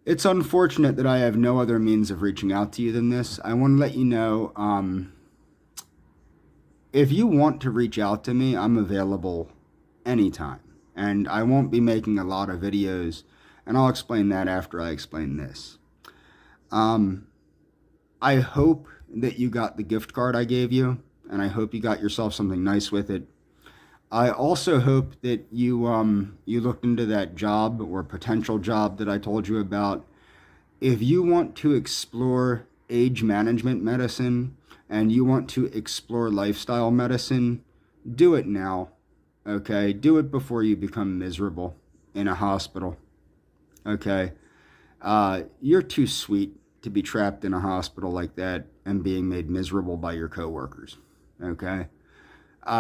It's unfortunate that I have no other means of reaching out to you than this. I want to let you know, if you want to reach out to me, I'm available anytime. And I won't be making a lot of videos, and I'll explain that after I explain this. Um, I hope that you got the gift card I gave you, and I hope you got yourself something nice with it. I also hope that you looked into that job or potential job that I told you about. If you want to explore age management medicine and you want to explore lifestyle medicine, do it now. Okay? Do it before you become miserable in a hospital. Okay? You're too sweet to be trapped in a hospital like that and being made miserable by your coworkers. Okay?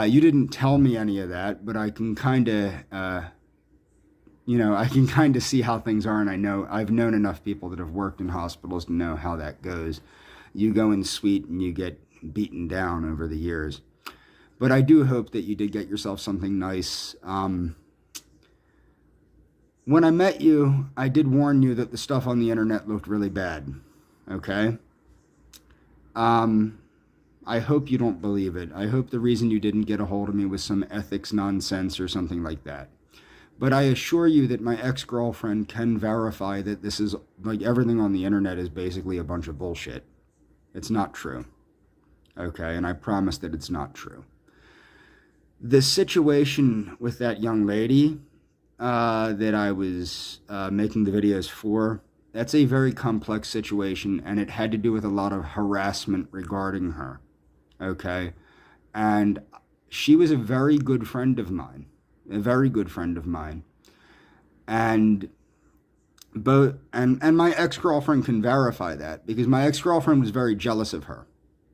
You didn't tell me any of that, but I can kind of, I can kind of see how things are, and I've known enough people that have worked in hospitals to know how that goes. You go in sweet and you get beaten down over the years. But I do hope that you did get yourself something nice. When I met you, I did warn you that the stuff on the internet looked really bad. Okay? Um, I hope you don't believe it. I hope the reason you didn't get a hold of me was some ethics nonsense or something like that. But I assure you that my ex-girlfriend can verify that this is, like, everything on the internet is basically a bunch of bullshit. It's not true. Okay? And I promise that it's not true. The situation with that young lady that I was making the videos for, that's a very complex situation, and it had to do with a lot of harassment regarding her. Okay? And she was a very good friend of mine. A very good friend of mine. And and my ex-girlfriend can verify that, because my ex-girlfriend was very jealous of her.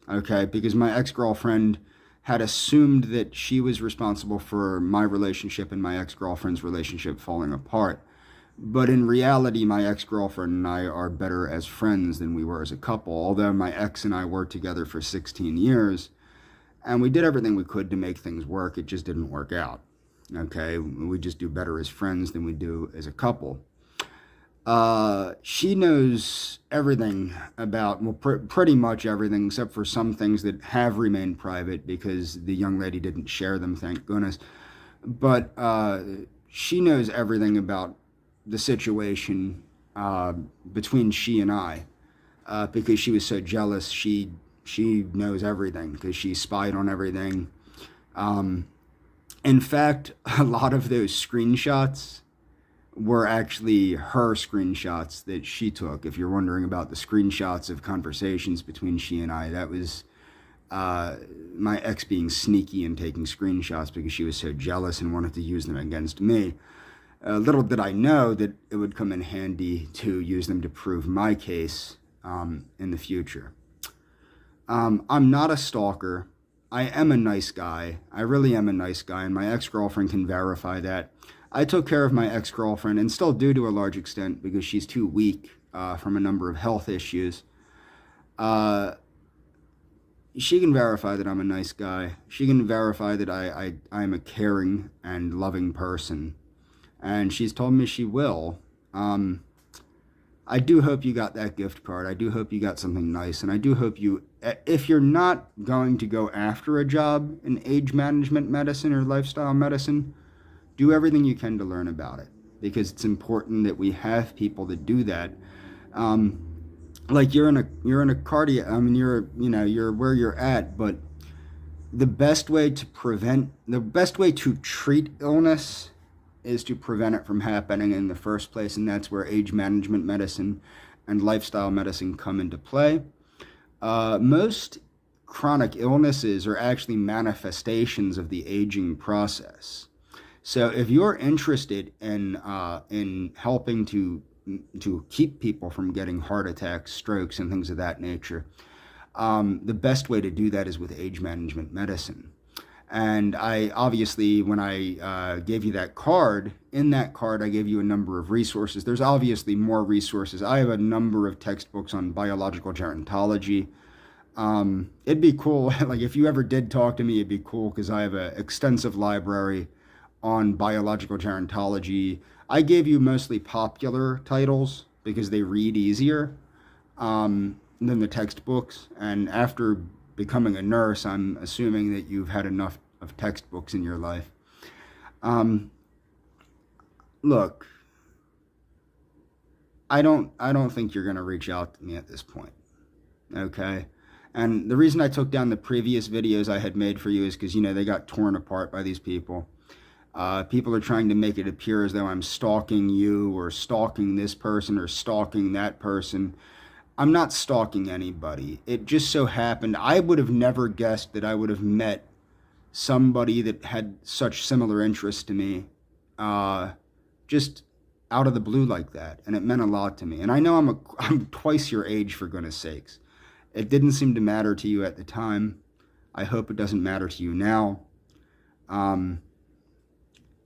Okay? Because my ex-girlfriend had assumed that she was responsible for my relationship and my ex-girlfriend's relationship falling apart. But in reality, my ex-girlfriend and I are better as friends than we were as a couple, although my ex and I were together for 16 years, and we did everything we could to make things work. It just didn't work out. Okay? We just do better as friends than we do as a couple. She knows everything about, well, pretty much everything, except for some things that have remained private because the young lady didn't share them, thank goodness. But she knows everything about the situation between she and I, because she was so jealous. She knows everything because she spied on everything. In fact, a lot of those screenshots were actually her screenshots that she took. If you're wondering about the screenshots of conversations between she and I, that was my ex being sneaky and taking screenshots because she was so jealous and wanted to use them against me. Little did I know that it would come in handy to use them to prove my case in the future. I'm not a stalker. I am a nice guy. I really am a nice guy, and my ex-girlfriend can verify that. I took care of my ex-girlfriend, and still do to a large extent, because she's too weak from a number of health issues. Uh, she can verify that I'm a nice guy. She can verify that I'm a caring and loving person. And she's told me she will. I do hope you got that gift card. I do hope you got something nice. And I do hope you, if you're not going to go after a job in age management medicine or lifestyle medicine, do everything you can to learn about it. Because it's important that we have people that do that. Like you're in a cardiac, I mean, you're where you're at, but the best way to treat illness is to prevent it from happening in the first place, and that's where age management medicine and lifestyle medicine come into play. Most chronic illnesses are actually manifestations of the aging process. So if you're interested in helping to keep people from getting heart attacks, strokes, and things of that nature, the best way to do that is with age management medicine. And I obviously, when I gave you that card, in that card I gave you a number of resources. There's obviously more resources. I have a number of textbooks on biological gerontology. It'd be cool, like if you ever did talk to me, it'd be cool because I have an extensive library on biological gerontology. I gave you mostly popular titles, because they read easier than the textbooks. And after becoming a nurse, I'm assuming that you've had enough of textbooks in your life. Look, I don't think you're going to reach out to me at this point. Okay? And the reason I took down the previous videos I had made for you is because, you know, they got torn apart by these people. People are trying to make it appear as though I'm stalking you or stalking this person or stalking that person. I'm not stalking anybody. It just so happened I would have never guessed that I would have met somebody that had such similar interests to me just out of the blue like that. And it meant a lot to me. And I know I'm twice your age, for goodness sakes. It didn't seem to matter to you at the time. I hope it doesn't matter to you now.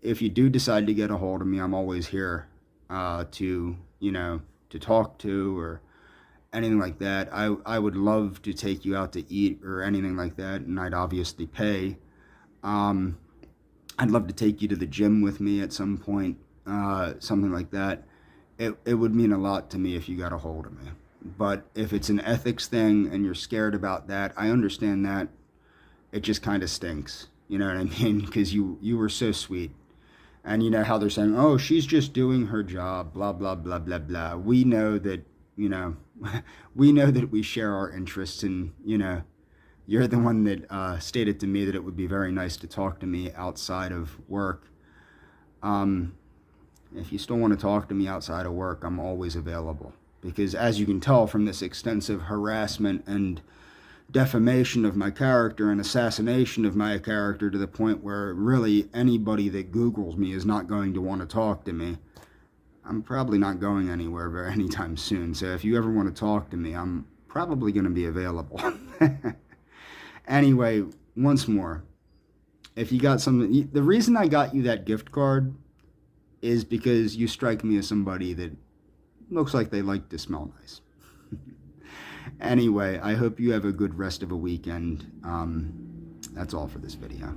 If you do decide to get a hold of me, I'm always here to, you know, to talk to or anything like that. I would love to take you out to eat or anything like that, and I'd obviously pay. I'd love to take you to the gym with me at some point, something like that. It would mean a lot to me if you got a hold of me. But if it's an ethics thing and you're scared about that, I understand that. It just kind of stinks. You know what I mean? Because you were so sweet. And you know how they're saying, oh, she's just doing her job, blah, blah, blah, blah, blah. We know that, you know, we know that we share our interests, and, you know, you're the one that stated to me that it would be very nice to talk to me outside of work. If you still want to talk to me outside of work, I'm always available. Because as you can tell from this extensive harassment and defamation of my character and assassination of my character to the point where really anybody that Googles me is not going to want to talk to me, I'm probably not going anywhere anytime soon. So if you ever want to talk to me, I'm probably going to be available. Anyway, once more, if you got something, the reason I got you that gift card is because you strike me as somebody that looks like they like to smell nice. Anyway, I hope you have a good rest of a weekend. That's all for this video.